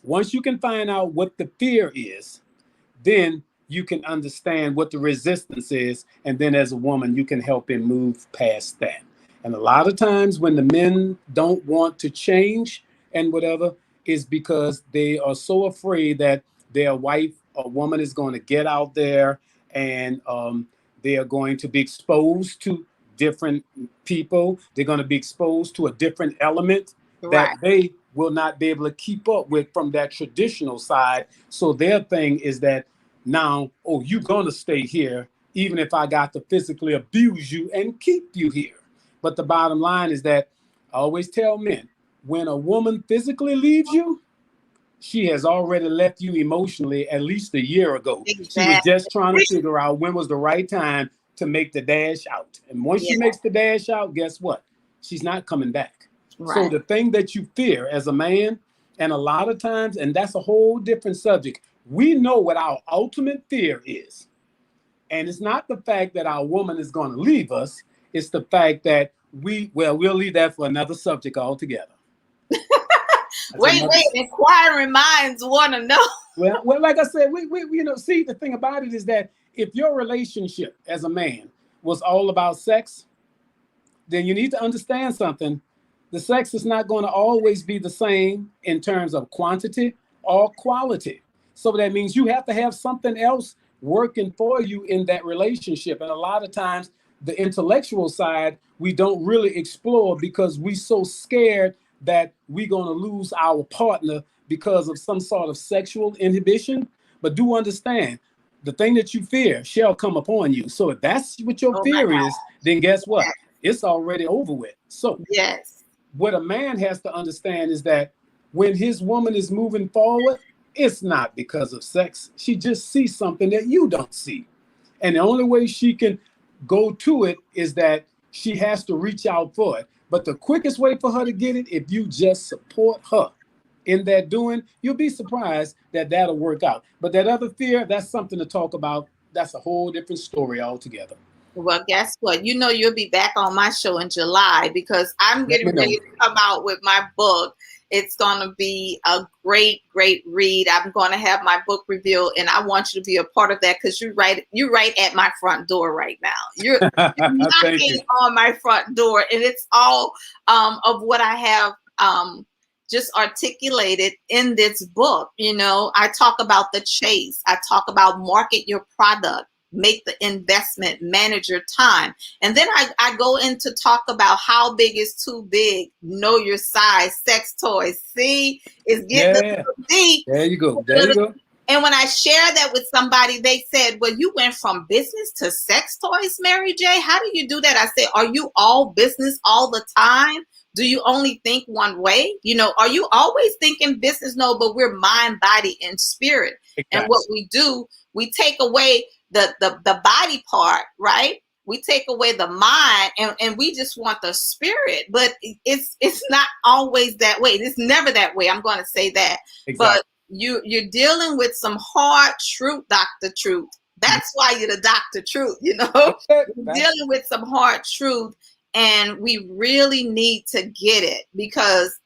[SPEAKER 2] Once you can find out what the fear is, then you can understand what the resistance is. And then as a woman, you can help him move past that. And a lot of times when the men don't want to change and whatever, is because they are so afraid that their wife or woman is going to get out there and they are going to be exposed to different people. They're going to be exposed to a different element that
[SPEAKER 1] Right.
[SPEAKER 2] they will not be able to keep up with from that traditional side. So their thing is that now, oh, you're going to stay here, even if I got to physically abuse you and keep you here. But the bottom line is that I always tell men, when a woman physically leaves you, she has already left you emotionally at least a year ago. She was
[SPEAKER 1] Exactly.
[SPEAKER 2] just trying to figure out when was the right time to make the dash out. And once
[SPEAKER 1] Yeah.
[SPEAKER 2] she makes the dash out, guess what? She's not coming back. So
[SPEAKER 1] Right.
[SPEAKER 2] the thing that you fear as a man, and a lot of times, and that's a whole different subject, we know what our ultimate fear is. And it's not the fact that our woman is going to leave us. It's the fact that we'll leave that for another subject altogether. That's
[SPEAKER 1] Wait,
[SPEAKER 2] another.
[SPEAKER 1] inquiring minds want to know.
[SPEAKER 2] Well, like I said, we see, the thing about it is that if your relationship as a man was all about sex, then you need to understand something. The sex is not going to always be the same in terms of quantity or quality. So that means you have to have something else working for you in that relationship. And a lot of times, the intellectual side, we don't really explore because we're so scared that we're going to lose our partner because of some sort of sexual inhibition. But do understand, the thing that you fear shall come upon you. So if that's what your
[SPEAKER 1] Oh my
[SPEAKER 2] fear is, then guess what?
[SPEAKER 1] God.
[SPEAKER 2] It's already over with. So
[SPEAKER 1] Yes.
[SPEAKER 2] what a man has to understand is that when his woman is moving forward, it's not because of sex. She just sees something that you don't see. And the only way she can go to it is that she has to reach out for it. But the quickest way for her to get it, if you just support her in that doing, you'll be surprised that that'll work out. But that other fear, that's something to talk about. That's a whole different story altogether.
[SPEAKER 1] Well, guess what? You know you'll be back on my show in July because I'm
[SPEAKER 2] Let me
[SPEAKER 1] getting ready
[SPEAKER 2] know.
[SPEAKER 1] to come out with my book. It's going to be a great, great read. I'm going to have my book revealed, and I want you to be a part of that because you're right at my front door right now. You're
[SPEAKER 2] Thank
[SPEAKER 1] knocking
[SPEAKER 2] you.
[SPEAKER 1] on my front door, and it's all of what I have just articulated in this book. You know, I talk about the chase. I talk about market your product, make the investment, manage your time. And then I go into talk about how big is too big, know your size, sex toys. See, it's getting a
[SPEAKER 2] Yeah.
[SPEAKER 1] little deep.
[SPEAKER 2] There you go. There you go.
[SPEAKER 1] And when I share that with somebody, they said, well, you went from business to sex toys, Mary Jae. How do you do that? I said, are you all business all the time? Do you only think one way? You know, are you always thinking business? No, but we're mind, body, and spirit. And
[SPEAKER 2] Exactly.
[SPEAKER 1] what we do, we take away the body part, right? We take away the mind and we just want the spirit, but it's not always that way. It's never that way. I'm going to say that.
[SPEAKER 2] Exactly.
[SPEAKER 1] But you're dealing with some hard truth, Dr. Truth, That's why you're the Dr. Truth, you know.
[SPEAKER 2] That's it.
[SPEAKER 1] We're dealing with some hard truth, and we really need to get it, because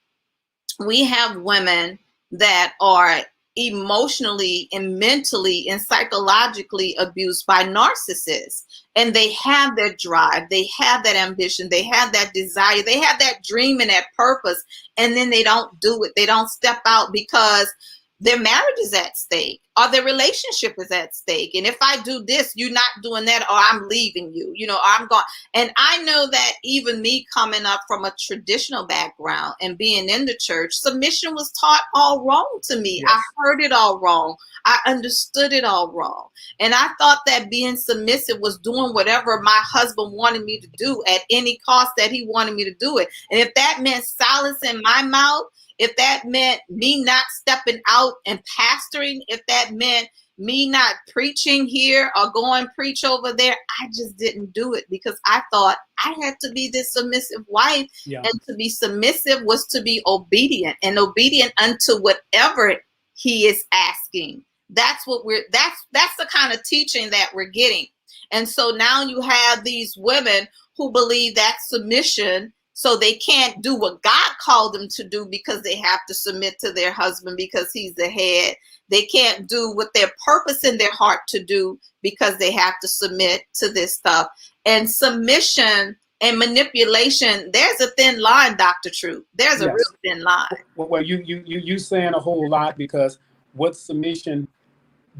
[SPEAKER 1] we have women that are emotionally and mentally and psychologically abused by narcissists, and they have their drive, they have that ambition, they have that desire, they have that dream and that purpose, and then they don't do it. They don't step out because their marriage is at stake, or their relationship is at stake. And if I do this, you're not doing that, or I'm leaving you, you know, or I'm gone. And I know that even me coming up from a traditional background and being in the church, submission was taught all wrong to me.
[SPEAKER 2] Yes.
[SPEAKER 1] I heard it all wrong. I understood it all wrong. And I thought that being submissive was doing whatever my husband wanted me to do at any cost that he wanted me to do it. And if that meant silence in my mouth, if that meant me not stepping out and pastoring, if that meant me not preaching here or going preach over there, I just didn't do it, because I thought I had to be this submissive wife.
[SPEAKER 2] Yeah.
[SPEAKER 1] And to be submissive was to be obedient, and obedient unto whatever he is asking. That's the kind of teaching that we're getting. And so now you have these women who believe that submission, so they can't do what God called them to do because they have to submit to their husband because he's the head. They can't do what their purpose in their heart to do because they have to submit to this stuff. And submission and manipulation, there's a thin line, Dr. Truth. There's a real thin line.
[SPEAKER 2] Well, you saying a whole lot, because what submission,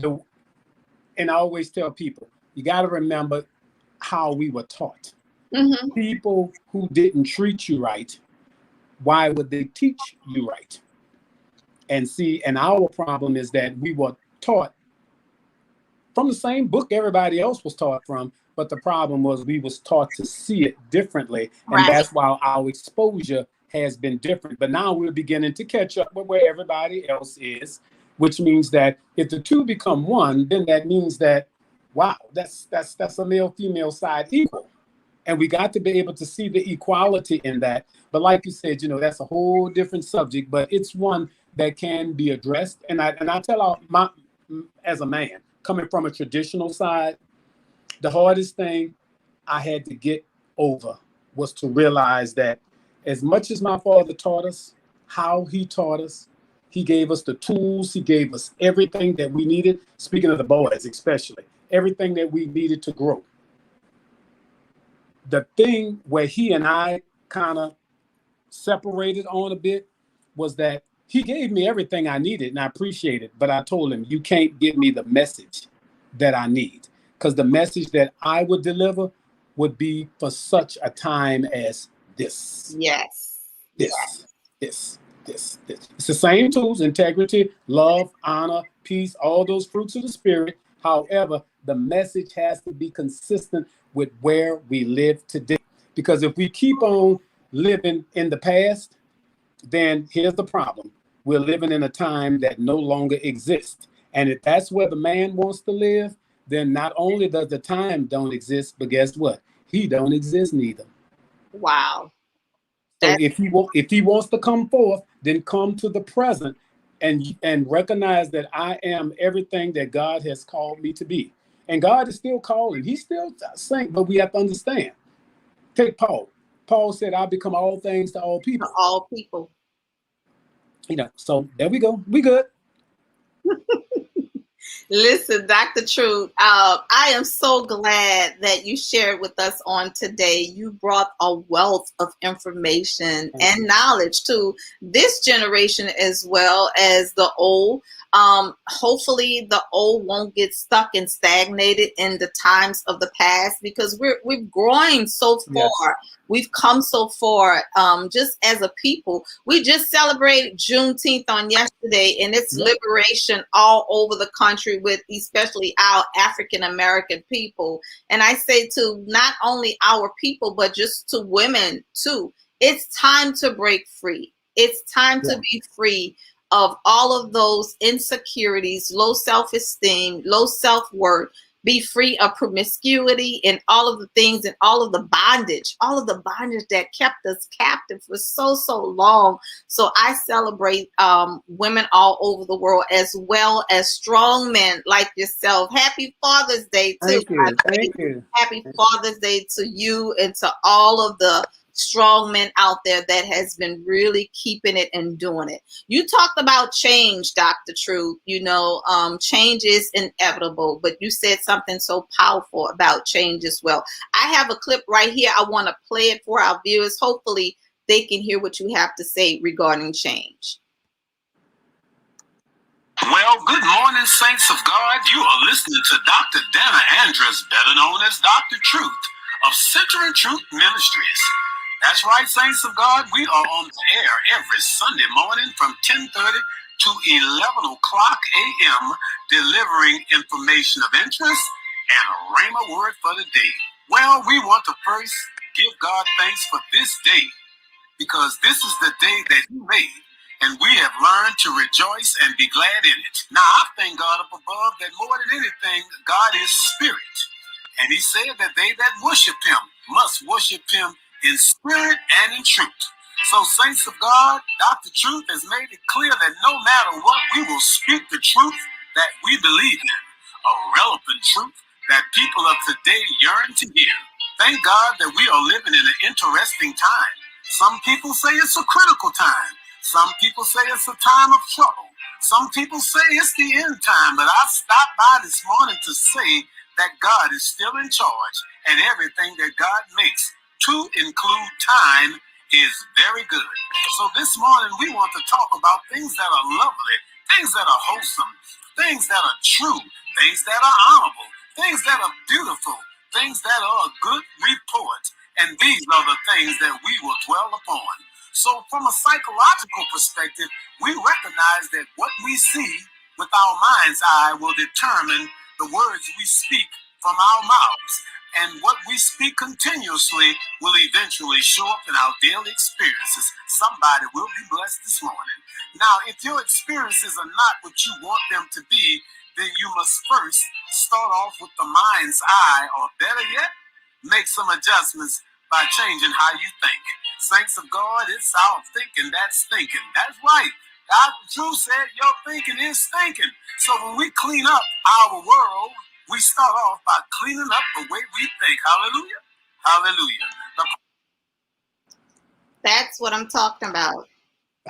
[SPEAKER 2] and I always tell people, you got to remember how we were taught. Mm-hmm. People who didn't treat you right, why would they teach you right? And see, and our problem is that we were taught from the same book everybody else was taught from, but the problem was we was taught to see it differently. And right. That's why our exposure has been different. But now we're beginning to catch up with where everybody else is, which means that if the two become one, then that means that, wow, that's a male-female side equal. And we got to be able to see the equality in that. But like you said, you know, that's a whole different subject, but it's one that can be addressed. And I tell as a man, coming from a traditional side, the hardest thing I had to get over was to realize that as much as my father taught us, how he taught us, he gave us the tools, he gave us everything that we needed. Speaking of the boys, especially, everything that we needed to grow. The thing where he and I kind of separated on a bit was that he gave me everything I needed and I appreciate it. But I told him, you can't give me the message that I need, because the message that I would deliver would be for such a time as this.
[SPEAKER 1] Yes.
[SPEAKER 2] This. It's the same tools: integrity, love, honor, peace, all those fruits of the spirit. However, the message has to be consistent with where we live today. Because if we keep on living in the past, then here's the problem. We're living in a time that no longer exists. And if that's where the man wants to live, then not only does the time don't exist, but guess what? He don't exist neither.
[SPEAKER 1] Wow.
[SPEAKER 2] So if he wants to come forth, then come to the present and recognize that I am everything that God has called me to be. And God is still calling. He's still saying, but we have to understand. Take Paul. Paul said, I'll become all things to all people.
[SPEAKER 1] To all people.
[SPEAKER 2] You know, so there we go. We good.
[SPEAKER 1] Listen, Dr. Truth, I am so glad that you shared with us on today. You brought a wealth of information and knowledge to this generation as well as the old. Hopefully the old won't get stuck and stagnated in the times of the past, because we've grown so far. Yes. We've come so far just as a people. We just celebrated Juneteenth on yesterday, and it's liberation all over the country with especially our African-American people. And I say to not only our people, but just to women too. It's time to break free. It's time to be free of all of those insecurities, low self-esteem, low self-worth, be free of promiscuity and all of the things and all of the bondage that kept us captive for so long. So I celebrate women all over the world, as well as strong men like yourself. Happy Father's Day too.
[SPEAKER 2] Thank you. Thank you.
[SPEAKER 1] Happy Father's Day to you and to all of the strong men out there that has been really keeping it and doing it. You talked about change, Dr. Truth. Change is inevitable, but you said something so powerful about change as well. I have a clip right here. I want to play it for our viewers. Hopefully they can hear what you have to say regarding change.
[SPEAKER 3] Well, good morning, saints of God. You are listening to Dr. Danna Andrus, better known as Dr. Truth of Centering Truth Ministries. That's right, saints of God. We are on the air every Sunday morning from 10:30 to 11 o'clock a.m., delivering information of interest and a rhema word for the day. Well, we want to first give God thanks for this day, because this is the day that He made, and we have learned to rejoice and be glad in it. Now, I thank God up above that more than anything, God is spirit. And He said that they that worship Him must worship Him in spirit and in truth. So, saints of God, Dr. Truth has made it clear that no matter what, we will speak the truth that we believe in, a relevant truth that people of today yearn to hear. Thank God that we are living in an interesting time. Some people say it's a critical time. Some people say it's a time of trouble. Some people say it's the end time. But I stopped by this morning to say that God is still in charge, and everything that God makes, to include time, is very good. So this morning we want to talk about things that are lovely, things that are wholesome, things that are true, things that are honorable, things that are beautiful, things that are a good report. And these are the things that we will dwell upon. So from a psychological perspective, we recognize that what we see with our mind's eye will determine the words we speak from our mouths. And what we speak continuously will eventually show up in our daily experiences. Somebody will be blessed this morning. Now, if your experiences are not what you want them to be, then you must first start off with the mind's eye, or better yet, make some adjustments by changing how you think. Saints of God, it's our thinking that's thinking. That's right. Dr. Truth said your thinking is thinking. So when we clean up our world, we start off by cleaning up the way we think. Hallelujah. Hallelujah.
[SPEAKER 1] That's what I'm talking about.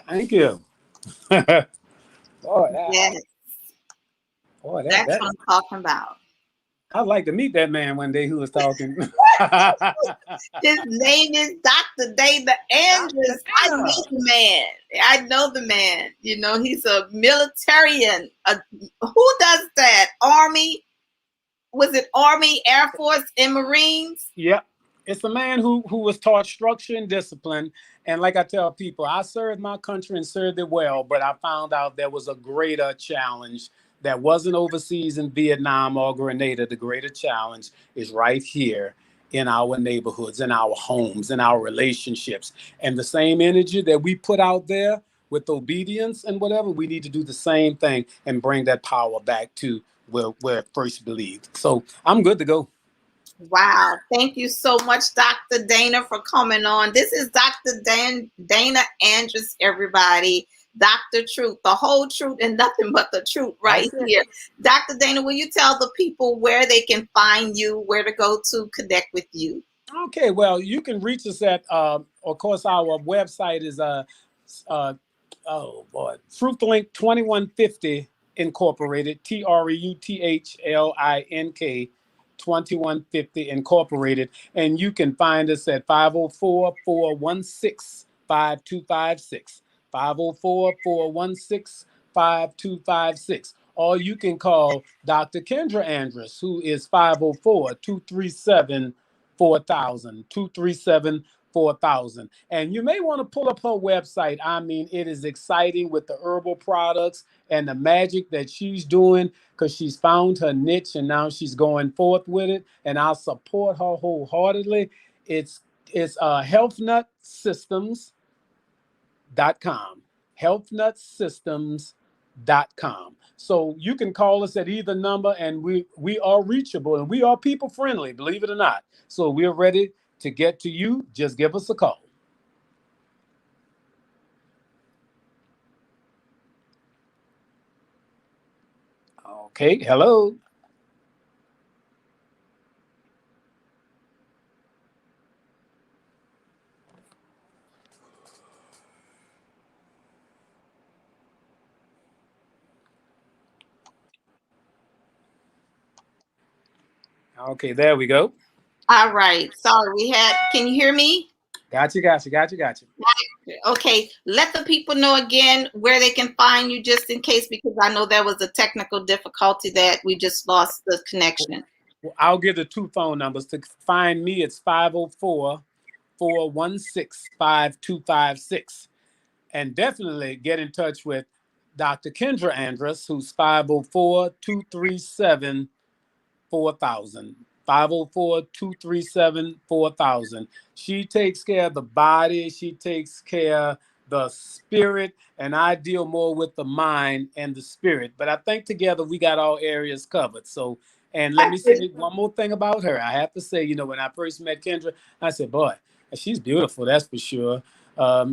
[SPEAKER 2] Thank you. Boy,
[SPEAKER 1] Yes. That's what I'm talking about.
[SPEAKER 2] I'd like to meet that man one day who was talking.
[SPEAKER 1] His name is Dr. Danna Andrus. I know the man. I know the man. He's a militarian. Who does that? Army? Was it Army, Air Force, and Marines?
[SPEAKER 2] Yeah. It's a man who was taught structure and discipline. And like I tell people, I served my country and served it well, but I found out there was a greater challenge that wasn't overseas in Vietnam or Grenada. The greater challenge is right here in our neighborhoods, in our homes, in our relationships. And the same energy that we put out there with obedience and whatever, we need to do the same thing and bring that power back to where it first believed. So I'm good to go.
[SPEAKER 1] Wow. Thank you so much, Dr. Danna, for coming on. This is Dr. Danna Andrus, everybody. Dr. Truth, the whole truth and nothing but the truth right here. Dr. Danna, will you tell the people where they can find you, where to go to connect with you?
[SPEAKER 2] Okay, well, you can reach us at, of course, our website is, Fruithlink 2150 Incorporated, TRUTHLINK 2150 Incorporated. And you can find us at 504-416-5256. 504-416-5256. Or you can call Dr. Kendra Andrus, who is 504-237-4000, 237-4000. And you may want to pull up her website. I mean, it is exciting with the herbal products and the magic that she's doing, because she's found her niche and now she's going forth with it. And I'll support her wholeheartedly. It's healthnutsystems.com. Healthnutsystems.com. So you can call us at either number, and we are reachable, and we are people friendly, believe it or not. So we're ready to get to you. Just give us a call. Okay, hello. Okay, there we go.
[SPEAKER 1] All right. Sorry, can you hear me?
[SPEAKER 2] Got you, got you, got you, got you.
[SPEAKER 1] Okay, let the people know again where they can find you, just in case, because I know there was a technical difficulty that we just lost the connection.
[SPEAKER 2] Well, I'll give the two phone numbers. To find me, it's 504-416-5256. And definitely get in touch with Dr. Kendra Andrus, who's 504-237 4000. 504-237-4000. She takes care of the body, she takes care of the spirit, and I deal more with the mind and the spirit. But I think together we got all areas covered. So, and let me say one more thing about her. I have to say, you know, when I first met Kendra, I said, boy, she's beautiful, that's for sure.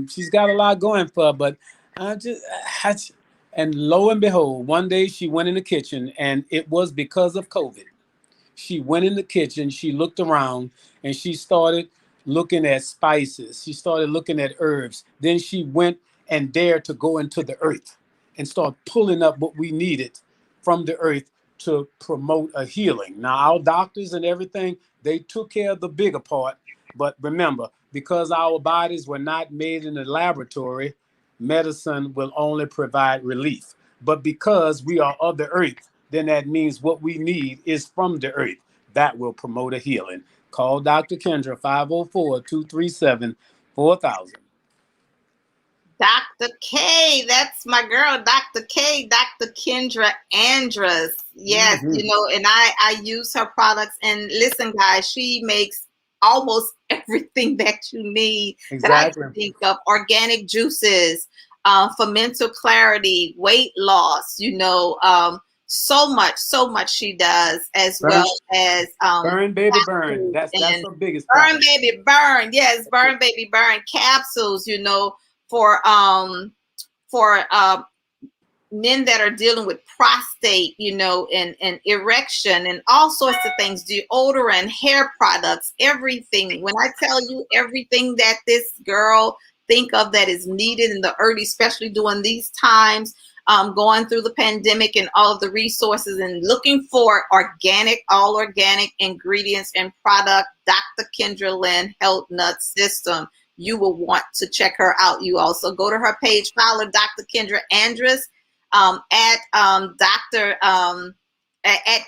[SPEAKER 2] She's got a lot going for her, but and lo and behold, one day she went in the kitchen, and it was because of COVID. She went in the kitchen, she looked around, and she started looking at spices. She started looking at herbs. Then she went and dared to go into the earth and start pulling up what we needed from the earth to promote a healing. Now, our doctors and everything, they took care of the bigger part. But remember, because our bodies were not made in the laboratory, medicine will only provide relief. But because we are of the earth, then that means what we need is from the earth. That will promote a healing. Call Dr. Kendra, 504-237-4000.
[SPEAKER 1] Dr. K, that's my girl, Dr. K, Dr. Kendra Andrus. Yes, you know, and I use her products. And listen, guys, she makes almost everything that you need that I can think of. Organic juices, for mental clarity, weight loss, you know, so much she does, as well as
[SPEAKER 2] burn baby burn. That's the biggest
[SPEAKER 1] burn
[SPEAKER 2] problem.
[SPEAKER 1] baby burn. Yes, burn baby burn capsules, you know, for men that are dealing with prostate, you know, and erection and all sorts of things, deodorant, hair products, everything. When I tell you everything that this girl think of that is needed in the early, especially during these times, going through the pandemic and all of the resources and looking for all organic ingredients and product, Dr. Kendra Lynn Health Nut System. You will want to check her out. You also go to her page, follow Dr. Kendra Andrus, at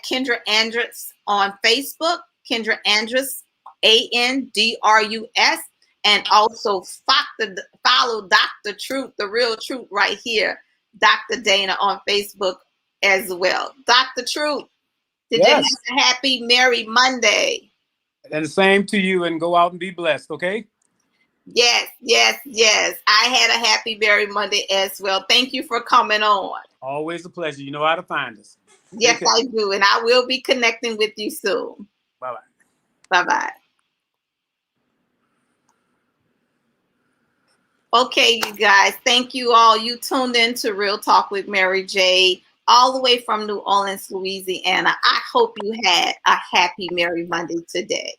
[SPEAKER 1] Kendra Andrus on Facebook, Kendra Andrus, Andrus, and also follow Dr. Truth, the real truth right here, Dr. Dana on Facebook as well. Dr. Truth, did you have a happy Merry Monday?
[SPEAKER 2] And the same to you, and go out and be blessed, okay?
[SPEAKER 1] Yes. I had a happy Merry Monday as well. Thank you for coming on.
[SPEAKER 2] Always a pleasure. You know how to find us.
[SPEAKER 1] Yes, I do. And I will be connecting with you soon.
[SPEAKER 2] Bye-bye.
[SPEAKER 1] Bye-bye. Okay, you guys. Thank you all. You tuned in to Real Talk with Mary Jae, all the way from New Orleans, Louisiana. I hope you had a happy Merry Monday today.